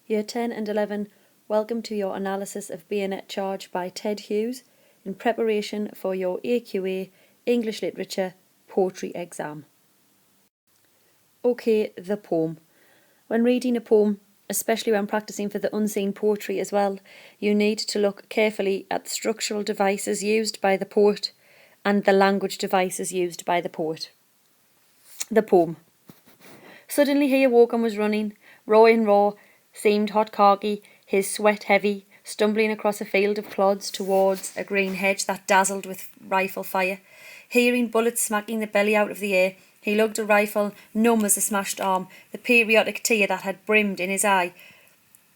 Year 10 and 11, welcome to your analysis of Bayonet Charge by Ted Hughes in preparation for your AQA English Literature Poetry exam. Okay, the poem. When reading a poem, especially when practicing for the unseen poetry as well, you need to look carefully at the structural devices used by the poet and the language devices used by the poet. The poem. Suddenly he awoke and was running, raw and raw, seemed hot khaki, his sweat heavy, stumbling across a field of clods towards a green hedge that dazzled with rifle fire. Hearing bullets smacking the belly out of the air, he lugged a rifle, numb as a smashed arm, the patriotic tear that had brimmed in his eye,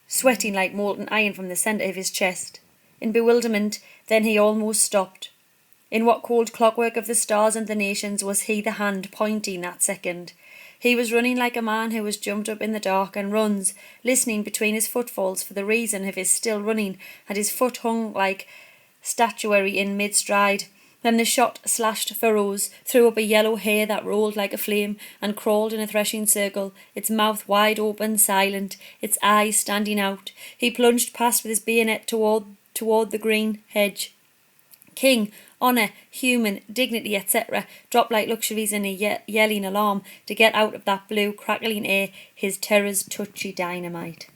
sweating like molten iron from the centre of his chest. In bewilderment, then he almost stopped. In what cold clockwork of the stars and the nations was he the hand pointing that second? He was running like a man who has jumped up in the dark and runs, listening between his footfalls for the reason of his still running, and his foot hung like statuary in mid-stride. Then the shot slashed furrows, threw up a yellow hair that rolled like a flame, and crawled in a threshing circle, its mouth wide open, silent, its eyes standing out. He plunged past with his bayonet toward the green hedge. King, honour, human, dignity, etc. dropped like luxuries in a yelling alarm to get out of that blue, crackling air, his terror's touchy dynamite.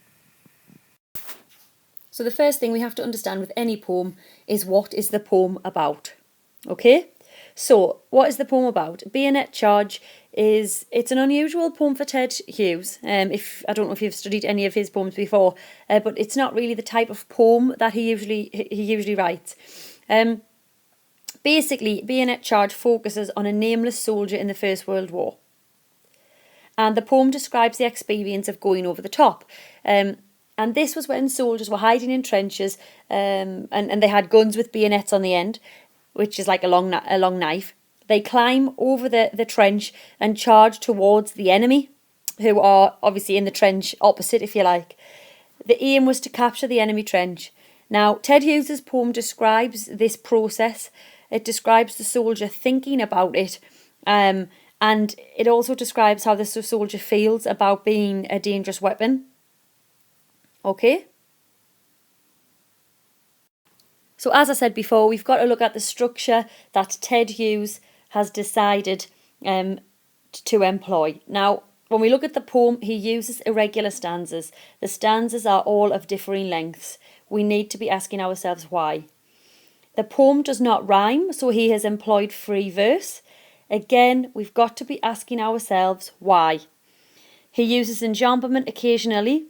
So the first thing we have to understand with any poem is what is the poem about. Okay? So, what is the poem about? Bayonet Charge it's an unusual poem for Ted Hughes. If I don't know if you've studied any of his poems before, but it's not really the type of poem that he usually writes. Basically, Bayonet Charge focuses on a nameless soldier in the First World War. And the poem describes the experience of going over the top. And this was when soldiers were hiding in trenches and they had guns with bayonets on the end, which is like a long knife. They climb over the trench and charge towards the enemy, who are obviously in the trench opposite, if you like. The aim was to capture the enemy trench. Now, Ted Hughes' poem describes this process. It describes the soldier thinking about it, and it also describes how the soldier feels about being a dangerous weapon. Okay? So as I said before, we've got to look at the structure that Ted Hughes has decided to employ. Now, when we look at the poem, he uses irregular stanzas. The stanzas are all of differing lengths. We need to be asking ourselves why. The poem does not rhyme, so he has employed free verse. Again, we've got to be asking ourselves why. He uses enjambment occasionally.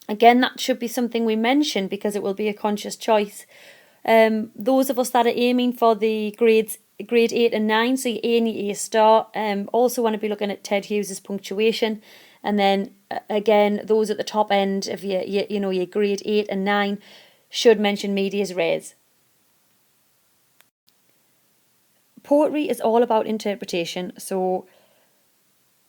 Again, that should be something we mention because it will be a conscious choice. Those of us that are aiming for the grade 8 and 9, so your A and your A star, also want to be looking at Ted Hughes' punctuation. And then again, those at the top end of your grade 8 and 9 should mention medias res. Poetry is all about interpretation, so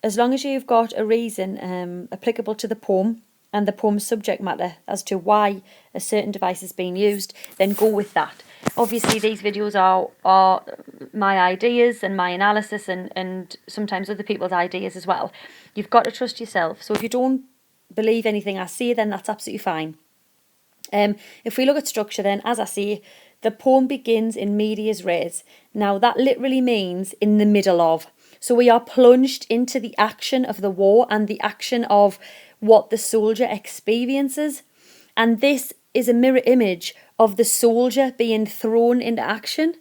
as long as you've got a reason applicable to the poem and the poem's subject matter as to why a certain device is being used, then go with that. Obviously, these videos are my ideas and my analysis and sometimes other people's ideas as well. You've got to trust yourself. So if you don't believe anything I say, then that's absolutely fine. If we look at structure then, as I say, the poem begins in medias res. Now that literally means in the middle of. So we are plunged into the action of the war and the action of what the soldier experiences. And this is a mirror image of the soldier being thrown into action.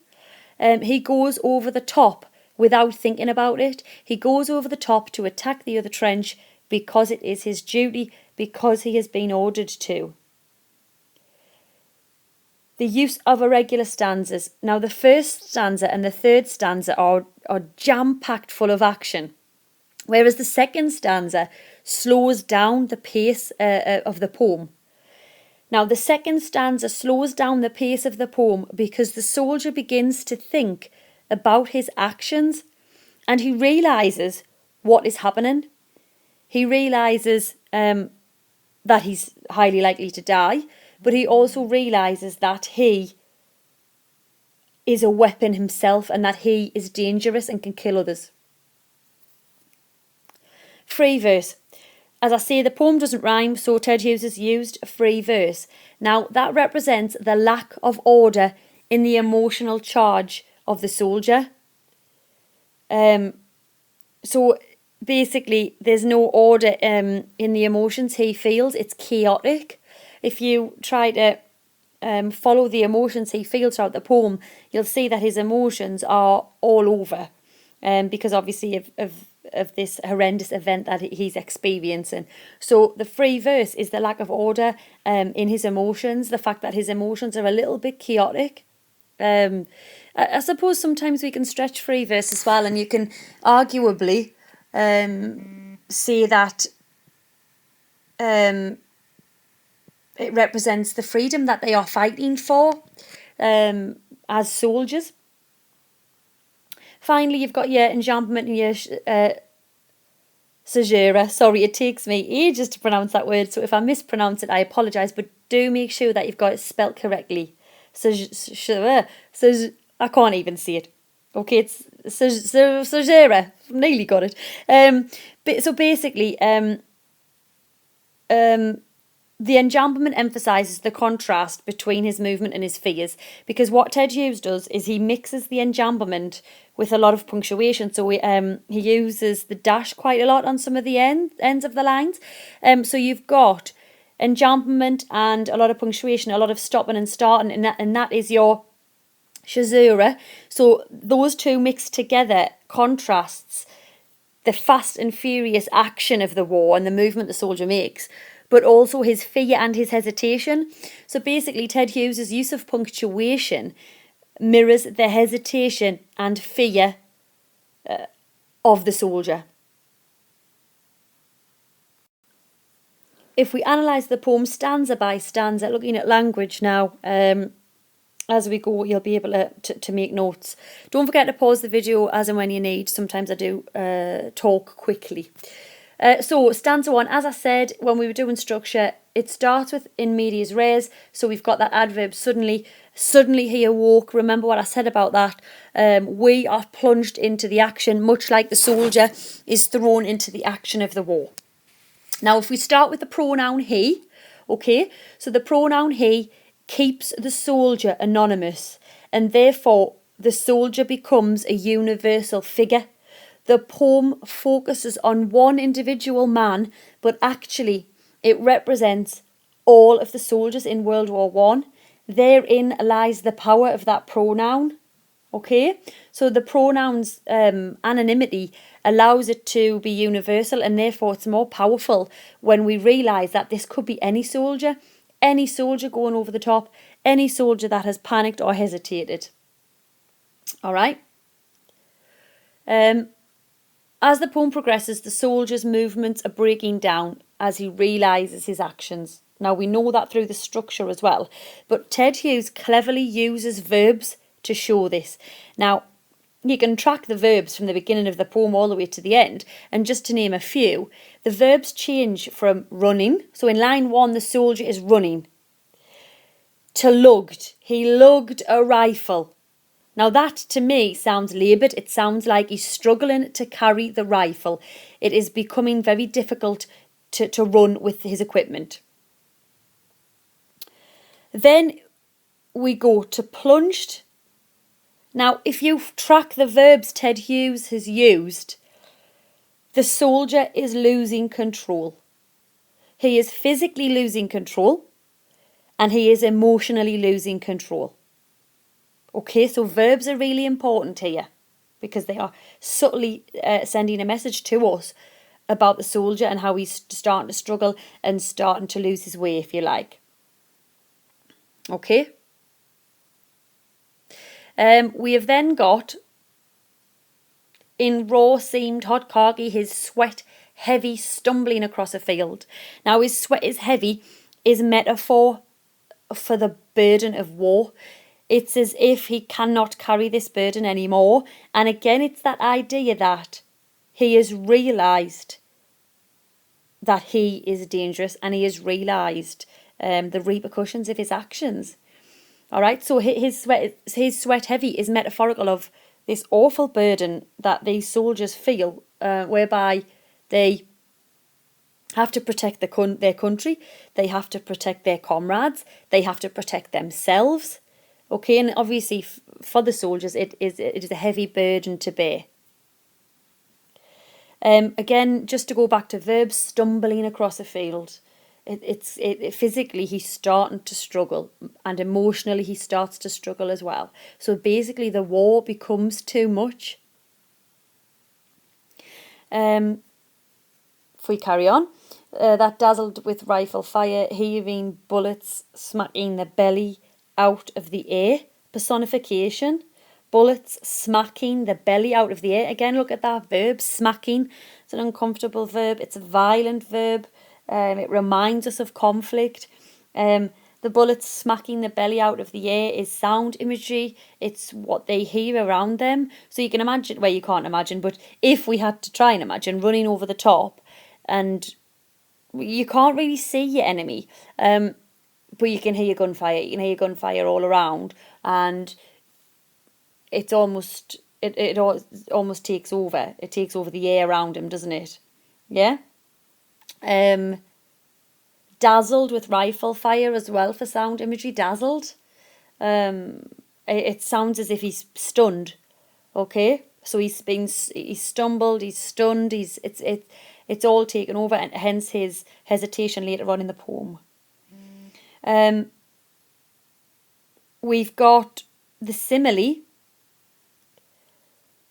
He goes over the top without thinking about it. He goes over the top to attack the other trench because it is his duty, because he has been ordered to. The use of irregular stanzas. Now the first stanza and the third stanza are jam-packed full of action, whereas the second stanza slows down the pace of the poem. Now the second stanza slows down the pace of the poem because the soldier begins to think about his actions and he realises what is happening. He realises that he's highly likely to die, but he also realises that he is a weapon himself and that he is dangerous and can kill others. Free verse. as I say, the poem doesn't rhyme, so Ted Hughes has used a free verse. Now, that represents the lack of order in the emotional charge of the soldier. So basically, there's no order in the emotions he feels. It's chaotic. If you try to follow the emotions he feels throughout the poem, you'll see that his emotions are all over, because obviously of this horrendous event that he's experiencing. So the free verse is the lack of order in his emotions, the fact that his emotions are a little bit chaotic. I suppose sometimes we can stretch free verse as well, and you can arguably say that it represents the freedom that they are fighting for as soldiers. Finally, you've got your enjambment and your Sajera. Sorry, it takes me ages to pronounce that word, so if I mispronounce it, I apologise, but do make sure that you've got it spelt correctly. I can't even see it. Okay, it's Sajera. Nearly got it. So basically, the enjambment emphasises the contrast between his movement and his fears, because what Ted Hughes does is he mixes the enjambment with a lot of punctuation. So he uses the dash quite a lot on some of the ends of the lines. So you've got enjambment and a lot of punctuation, a lot of stopping and starting, and that is your Shazura. So those two mixed together contrasts the fast and furious action of the war and the movement the soldier makes, but also his fear and his hesitation. So basically, Ted Hughes' use of punctuation mirrors the hesitation and fear of the soldier. If we analyse the poem stanza by stanza, looking at language now, as we go, you'll be able to make notes. Don't forget to pause the video as and when you need. Sometimes I do talk quickly. So stanza 1, as I said when we were doing structure, it starts with in medias res. So we've got that adverb suddenly. Suddenly he awoke. Remember what I said about that. We are plunged into the action, much like the soldier is thrown into the action of the war. Now, if we start with the pronoun he, okay, so the pronoun he keeps the soldier anonymous, and therefore the soldier becomes a universal figure. The poem focuses on one individual man, but actually it represents all of the soldiers in World War I. Therein lies the power of that pronoun. Okay, so the pronoun's anonymity allows it to be universal, and therefore it's more powerful when we realise that this could be any soldier going over the top, any soldier that has panicked or hesitated. All right. As the poem progresses, the soldier's movements are breaking down as he realises his actions. Now, we know that through the structure as well, but Ted Hughes cleverly uses verbs to show this. Now, you can track the verbs from the beginning of the poem all the way to the end, and just to name a few, the verbs change from running. So in line 1, the soldier is running, to lugged. He lugged a rifle. Now that to me sounds laboured. It sounds like he's struggling to carry the rifle. It is becoming very difficult to run with his equipment. Then we go to plunged. Now, if you track the verbs Ted Hughes has used, the soldier is losing control. He is physically losing control, and he is emotionally losing control. Okay, so verbs are really important here because they are subtly sending a message to us about the soldier and how he's starting to struggle and starting to lose his way, if you like. Okay. We have then got, in raw seamed hot khaki, his sweat heavy, stumbling across a field. Now his sweat is heavy is metaphor for the burden of war. It's as if he cannot carry this burden anymore. And again, it's that idea that he has realised that he is dangerous, and he has realised the repercussions of his actions. All right, so his sweat heavy is metaphorical of this awful burden that these soldiers feel, whereby they have to protect their country, they have to protect their comrades, they have to protect themselves. Okay, and obviously for the soldiers it is a heavy burden to bear. Again, just to go back to verbs, stumbling across a field. Physically he's starting to struggle, and emotionally he starts to struggle as well. So basically the war becomes too much. If we carry on, that dazzled with rifle fire, heaving bullets, smacking the belly out of the air. Personification. Bullets smacking the belly out of the air. Again, look at that verb, smacking. It's an uncomfortable verb. It's a violent verb. It reminds us of conflict. The bullets smacking the belly out of the air is sound imagery. It's what they hear around them. So you can imagine, well, you can't imagine, but if we had to try and imagine running over the top, and you can't really see your enemy, but you can hear gunfire. You can hear gunfire all around, and it almost takes over. It takes over the air around him, doesn't it? Yeah. Dazzled with rifle fire as well for sound imagery. Dazzled. It sounds as if he's stunned. Okay, so he's stumbled, he's stunned, it's all taken over, and hence his hesitation later on in the poem. We've got the simile.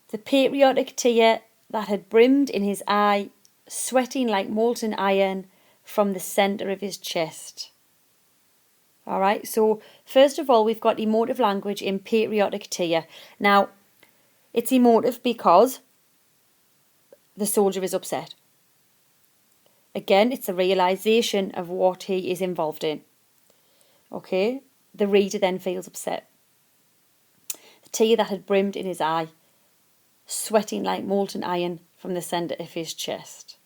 The patriotic tear that had brimmed in his eye, sweating like molten iron from the centre of his chest. All right, so first of all, we've got emotive language in patriotic tear. Now, it's emotive because the soldier is upset. Again, it's a realisation of what he is involved in. Okay, the reader then feels upset. The tear that had brimmed in his eye, sweating like molten iron from the centre of his chest.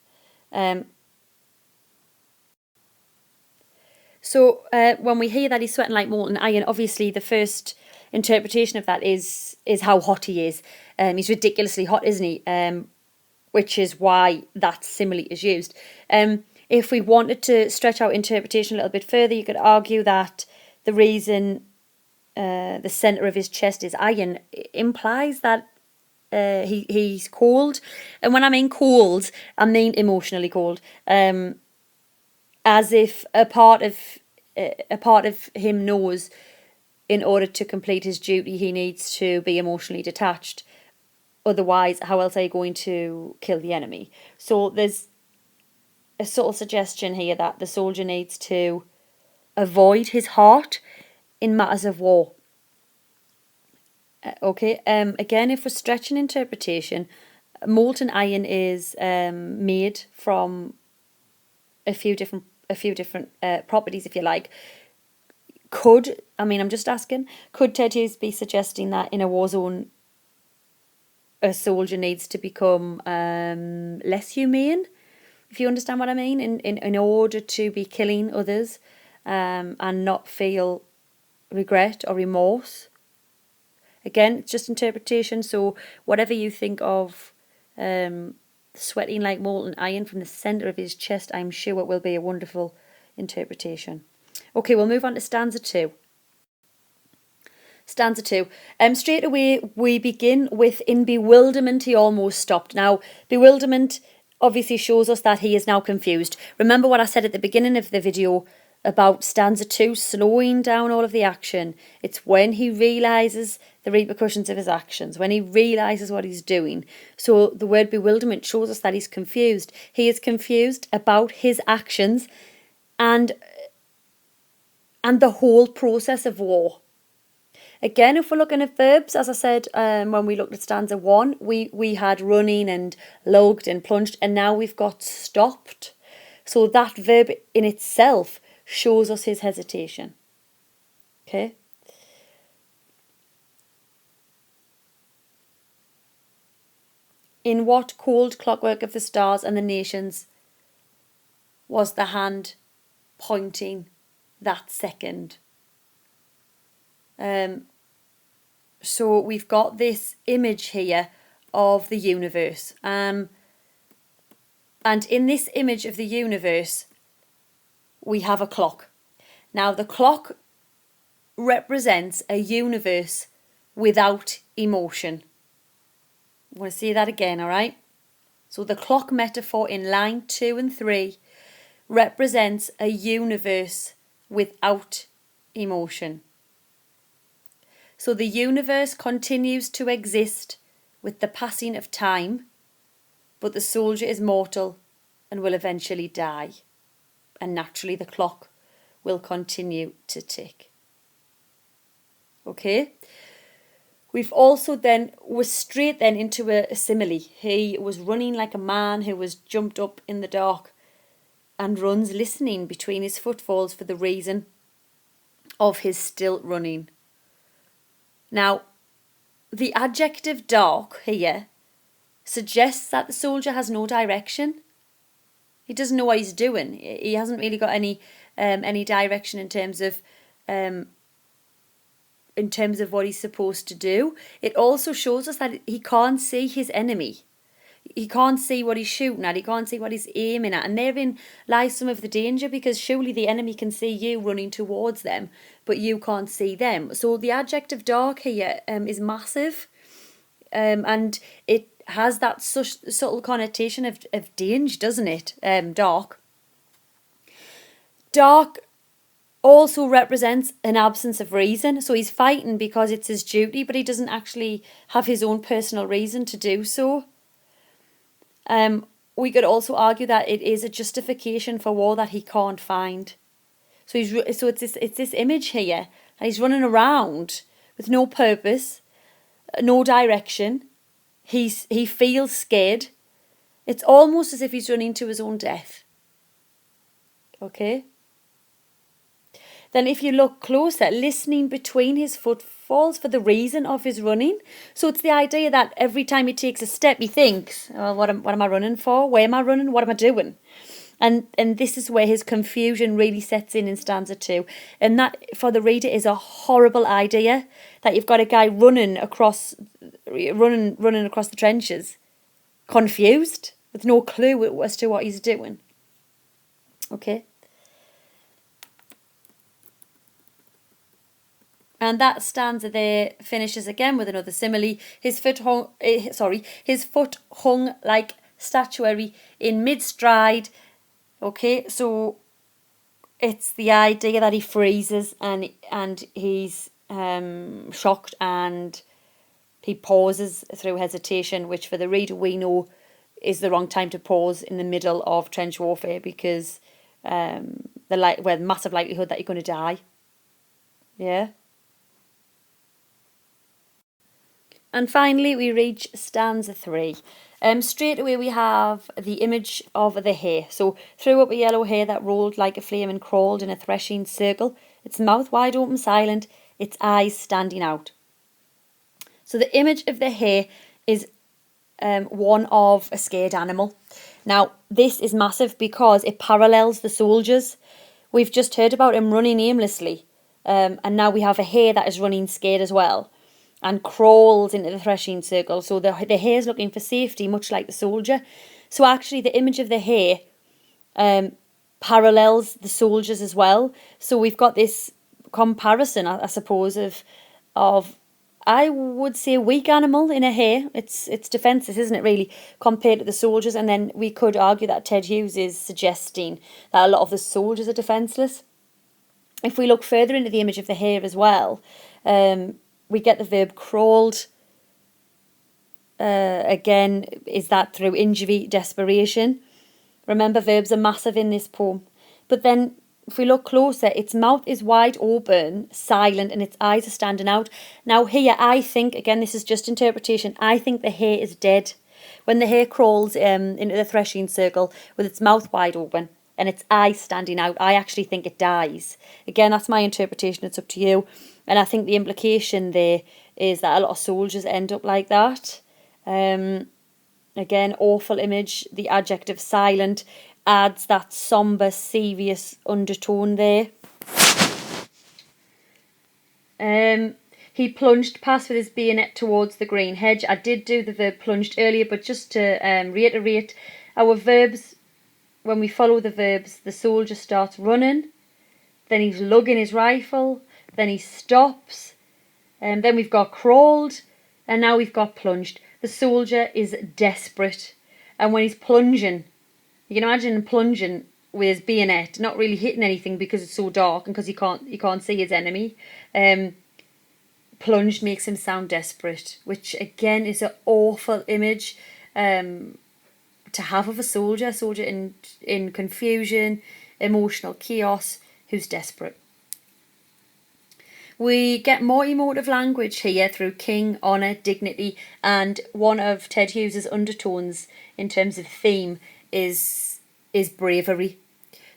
So when we hear that he's sweating like molten iron, obviously the first interpretation of that is how hot he is. He's ridiculously hot, isn't he? Which is why that simile is used. If we wanted to stretch out interpretation a little bit further, you could argue that the reason the centre of his chest is iron implies that he's cold. And when I mean cold, I mean emotionally cold. As if a part of him knows in order to complete his duty he needs to be emotionally detached. Otherwise, how else are you going to kill the enemy? So there's a subtle suggestion here that the soldier needs to avoid his heart in matters of war. Okay. Again, if we're stretching interpretation, molten iron is made from a few different properties, if you like. I'm just asking, could Ted Hughes be suggesting that in a war zone a soldier needs to become less humane, if you understand what I mean, in order to be killing others and not feel regret or remorse? Again, it's just interpretation, so whatever you think of sweating like molten iron from the centre of his chest, I'm sure it will be a wonderful interpretation. Okay, we'll move on to stanza 2. Stanza 2. Straight away we begin with, in bewilderment he almost stopped. Now, bewilderment obviously shows us that he is now confused. Remember what I said at the beginning of the video about stanza 2 slowing down all of the action. It's when he realises the repercussions of his actions, when he realises what he's doing. So the word bewilderment shows us that he's confused. He is confused about his actions and the whole process of war. Again, if we're looking at verbs, as I said, when we looked at stanza 1, we had running and lugged and plunged, and now we've got stopped. So that verb in itself shows us his hesitation. Okay. In what cold clockwork of the stars and the nations was the hand pointing that second? So we've got this image here of the universe. And in this image of the universe, we have a clock. Now, the clock represents a universe without emotion. I want to say that again, all right? So the clock metaphor in line 2 and 3 represents a universe without emotion. So the universe continues to exist with the passing of time, but the soldier is mortal and will eventually die. And naturally the clock will continue to tick. Okay? We've also we're straight then into a simile. He was running like a man who was jumped up in the dark and runs listening between his footfalls for the reason of his still running. Now, the adjective dark here suggests that the soldier has no direction. He doesn't know what he's doing. He hasn't really got any direction in terms of what he's supposed to do. It also shows us that he can't see his enemy. He can't see what he's shooting at. He can't see what he's aiming at. And therein lies some of the danger, because surely the enemy can see you running towards them, but you can't see them. So the adjective dark here is massive. And it has that subtle connotation of danger, doesn't it? Dark. Dark also represents an absence of reason. So he's fighting because it's his duty, but he doesn't actually have his own personal reason to do so. We could also argue that it is a justification for war that he can't find. So it's this image here, and he's running around with no purpose, no direction. He feels scared. It's almost as if he's running to his own death. Okay? Then if you look closer, listening between his footfalls for the reason of his running. So it's the idea that every time he takes a step, he thinks, oh, what am I running for? Where am I running? What am I doing? And this is where his confusion really sets in stanza 2. And that, for the reader, is a horrible idea, that you've got a guy running across the trenches, confused, with no clue as to what he's doing. Okay? And that stanza there finishes again with another simile. His foot hung like statuary in mid-stride. Okay, so it's the idea that he freezes and he's shocked, and he pauses through hesitation, which for the reader we know is the wrong time to pause in the middle of trench warfare, because the massive likelihood that you're going to die. Yeah. And finally, we reach stanza 3. Straight away we have the image of the hare. So threw up a yellow hare that rolled like a flame and crawled in a threshing circle, its mouth wide open silent, its eyes standing out. So the image of the hare is one of a scared animal. Now, this is massive because it parallels the soldiers. We've just heard about him running aimlessly, and now we have a hare that is running scared as well, and crawls into the threshing circle. So the hare's looking for safety, much like the soldier. So actually the image of the hare parallels the soldiers as well. So we've got this comparison, I suppose, of I would say a weak animal in a hare. It's defenceless, isn't it, really, compared to the soldiers. And then we could argue that Ted Hughes is suggesting that a lot of the soldiers are defenceless. If we look further into the image of the hare as well, we get the verb crawled. Again, is that through injury, desperation? Remember, verbs are massive in this poem. But then, if we look closer, its mouth is wide open, silent, and its eyes are standing out. Now here, I think, again, this is just interpretation, I think the hare is dead. When the hare crawls into the threshing circle with its mouth wide open and its eyes standing out, I actually think it dies. Again, that's my interpretation, it's up to you. And I think the implication there is that a lot of soldiers end up like that. Again, awful image. The adjective silent adds that sombre, serious undertone there. He plunged past with his bayonet towards the green hedge. I did do the verb plunged earlier, but just to reiterate, our verbs when we follow the verbs, the soldier starts running, then he's lugging his rifle, then he stops, and then we've got crawled, and now we've got plunged. The soldier is desperate, and when he's plunging, you can imagine him plunging with his bayonet, not really hitting anything because it's so dark and because he can't see his enemy. Plunged makes him sound desperate, which again is an awful image to have of a soldier in confusion, emotional chaos, who's desperate. We get more emotive language here through king, honour, dignity, and one of Ted Hughes's undertones in terms of theme is bravery.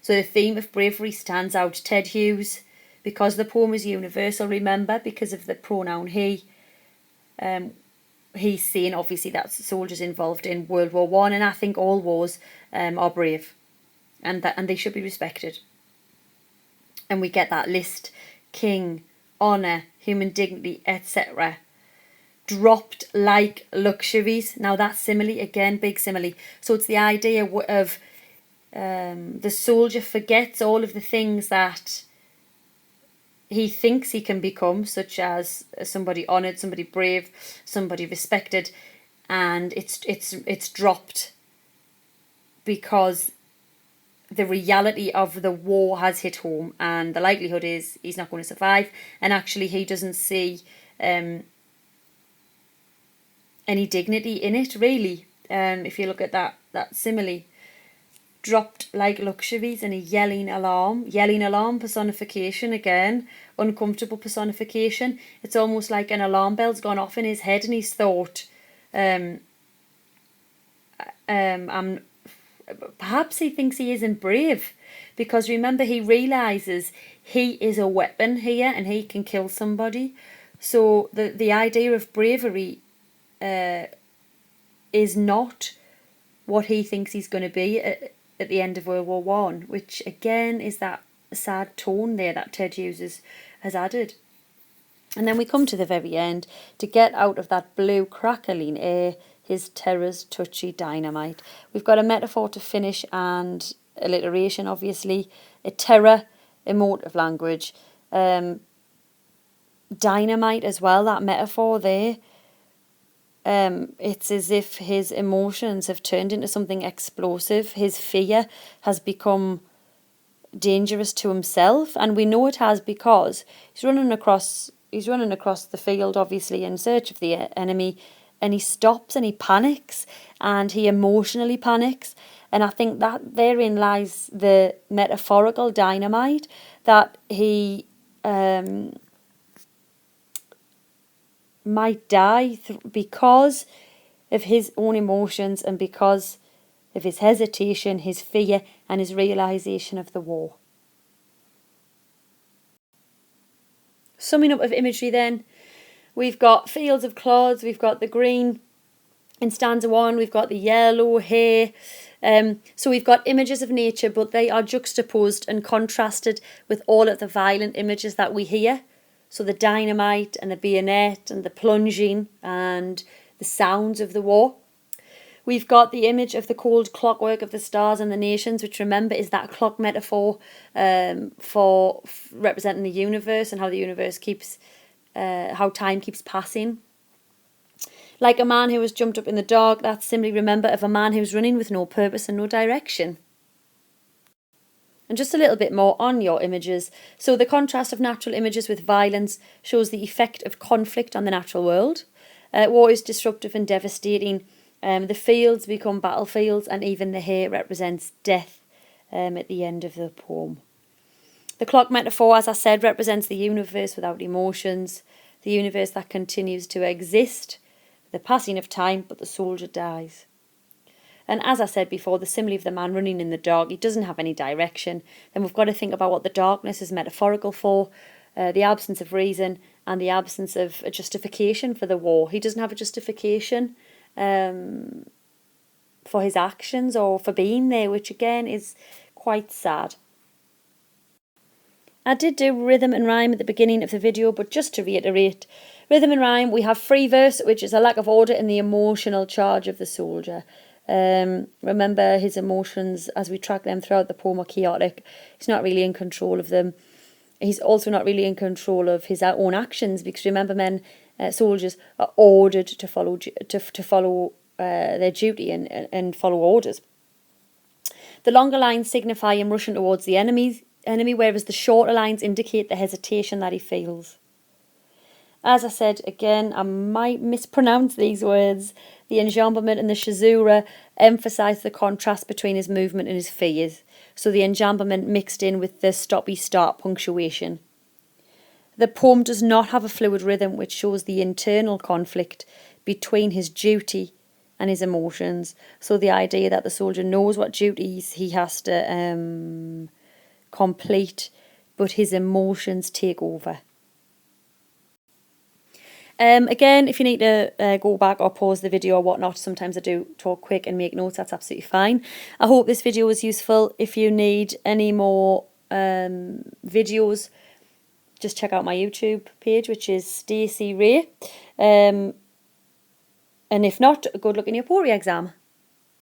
So the theme of bravery stands out. Ted Hughes, because the poem is universal, remember, because of the pronoun he, he's saying obviously that soldiers involved in World War One, and I think all wars are brave, and they should be respected. And we get that list: king, honour, human dignity, etc. dropped like luxuries. Now that simile, again, big simile. So it's the idea of the soldier forgets all of the things that he thinks he can become, such as somebody honoured, somebody brave, somebody respected, and it's dropped because the reality of the war has hit home, and the likelihood is he's not going to survive, and actually he doesn't see any dignity in it, really. If you look at that simile, dropped like luxuries, and a yelling alarm personification again, uncomfortable personification. It's almost like an alarm bell's gone off in his head, and he's thought, perhaps he thinks he isn't brave, because remember, he realises he is a weapon here and he can kill somebody. So the idea of bravery is not what he thinks he's going to be at the end of World War One, which again is that sad tone there that Ted Hughes has added. And then we come to the very end. To get out of that blue crackling air, his terrors touchy dynamite. We've got a metaphor to finish and alliteration, obviously. A terror, emotive language. Dynamite as well, that metaphor there. It's as if his emotions have turned into something explosive. His fear has become dangerous to himself, and we know it has because he's running across the field, obviously in search of the enemy, and he stops and he panics, and he emotionally panics. And I think that therein lies the metaphorical dynamite, that he might die because of his own emotions and because of his hesitation, his fear, and his realisation of the war. Summing up of imagery then, we've got fields of clods, we've got the green in stanza 1, we've got the yellow hair. So we've got images of nature, but they are juxtaposed and contrasted with all of the violent images that we hear. So the dynamite and the bayonet and the plunging and the sounds of the war. We've got the image of the cold clockwork of the stars and the nations, which remember is that clock metaphor for representing the universe and how the universe keeps, how time keeps passing. Like a man who has jumped up in the dark, that's simply remember of a man who's running with no purpose and no direction. And just a little bit more on your images. So the contrast of natural images with violence shows the effect of conflict on the natural world. War is disruptive and devastating. The fields become battlefields, and even the hair represents death at the end of the poem. The clock metaphor, as I said, represents the universe without emotions, the universe that continues to exist, the passing of time, but the soldier dies. And as I said before, the simile of the man running in the dark, he doesn't have any direction. Then we've got to think about what the darkness is metaphorical for, the absence of reason and the absence of a justification for the war. He doesn't have a justification for his actions or for being there, which again is quite sad. I did do rhythm and rhyme at the beginning of the video, but just to reiterate, rhythm and rhyme, we have free verse, which is a lack of order in the emotional charge of the soldier. Remember, his emotions, as we track them throughout the poem, are chaotic. He's not really in control of them. He's also not really in control of his own actions, because remember, soldiers are ordered to follow their duty and follow orders. The longer lines signify him rushing towards the enemy, whereas the shorter lines indicate the hesitation that he feels. As I said, again, I might mispronounce these words. The enjambment and the caesura emphasise the contrast between his movement and his fears. So the enjambment mixed in with the stoppy-start punctuation. The poem does not have a fluid rhythm, which shows the internal conflict between his duty and his emotions. So the idea that the soldier knows what duties he has to complete, but his emotions take over. Again, if you need to go back or pause the video or whatnot, sometimes I do talk quick and make notes, that's absolutely fine. I hope this video was useful. If you need any more videos, just check out my YouTube page, which is Stacey Reay. And if not, good luck in your poetry exam.